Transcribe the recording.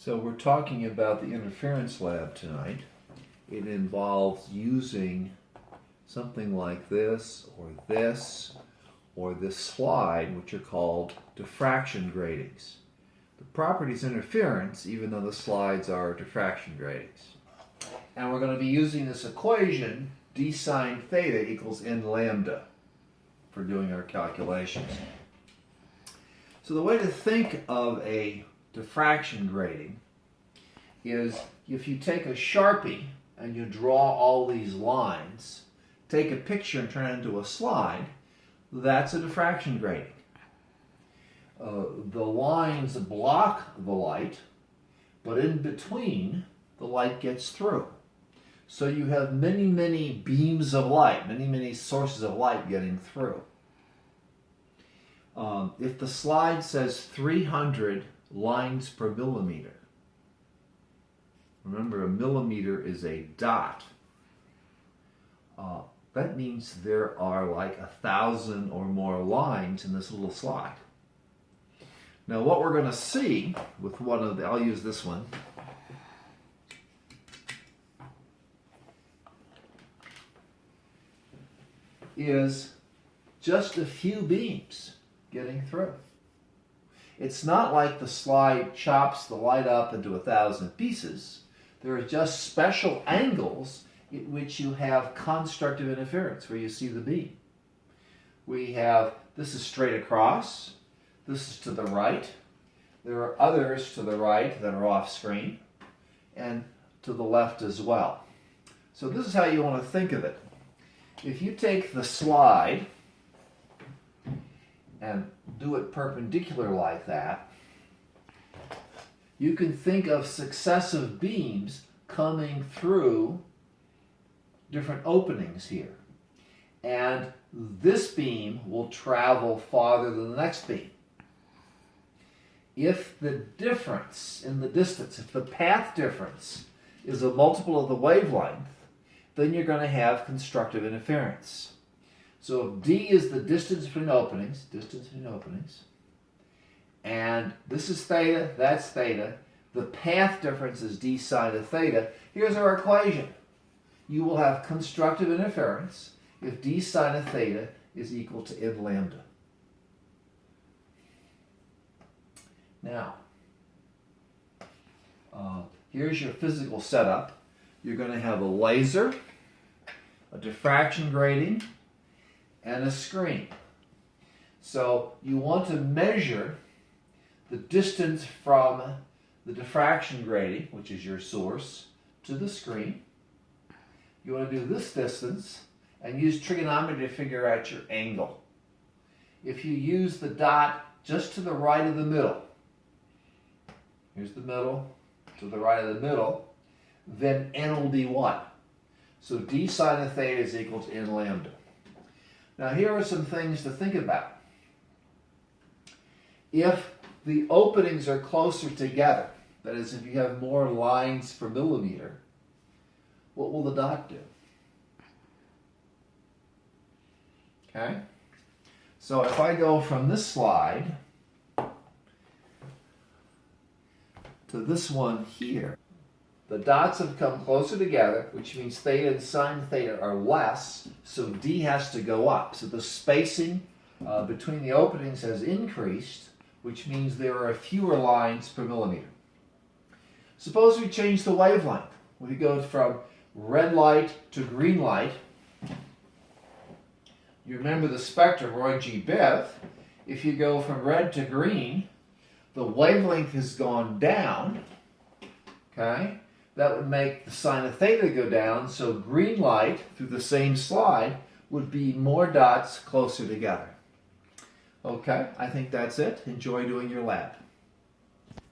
So we're talking about the interference lab tonight. It involves using something like this, or this slide, which are called diffraction gratings. The property is interference, even though the slides are diffraction gratings. And we're going to be using this equation, d sine theta equals n lambda, for doing our calculations. So the way to think of a diffraction grating is if you take a Sharpie and you draw all these lines, take a picture and turn it into a slide, that's a diffraction grating. The lines block the light, but in between, the light gets through. So you have many, many beams of light, many sources of light getting through. If the slide says 300 lines per millimeter, remember a millimeter is a dot, that means there are like 1,000 or more lines in this little slide. Now what we're going to see with one of the, I'll use this one, is just a few beams getting through. It's not like the slide chops the light up into 1,000 pieces. There are just special angles in which you have constructive interference, where you see the beam. We have, this is straight across, this is to the right. There are others to the right that are off screen, and to the left as well. So this is how you want to think of it. If you take the slide and do it perpendicular like that, you can think of successive beams coming through different openings here. And this beam will travel farther than the next beam. If the difference in the distance, if the path difference is a multiple of the wavelength, then you're going to have constructive interference. So if d is the distance between openings, and this is theta, that's theta, the path difference is d sine of theta, here's our equation. You will have constructive interference if d sine of theta is equal to n lambda. Now, here's your physical setup. You're going to have a laser, a diffraction grating, and a screen. So you want to measure the distance from the diffraction grating, which is your source, to the screen. You want to do this distance and use trigonometry to figure out your angle. If you use the dot just to the right of the middle, here's the middle, to the right of the middle, then n will be 1. So d sine of theta is equal to n lambda. Now here are some things to think about. If the openings are closer together, that is, if you have more lines per millimeter, what will the dot do? Okay? So if I go from this slide to this one here, the dots have come closer together, which means theta and sine theta are less, so d has to go up. So the spacing between the openings has increased, which means there are fewer lines per millimeter. Suppose we change the wavelength. We go from red light to green light. You remember the spectrum, Roy G. Biv. If you go from red to green, the wavelength has gone down. Okay? That would make the sine of theta go down, so green light through the same slide would be more dots closer together. Okay, I think that's it. Enjoy doing your lab.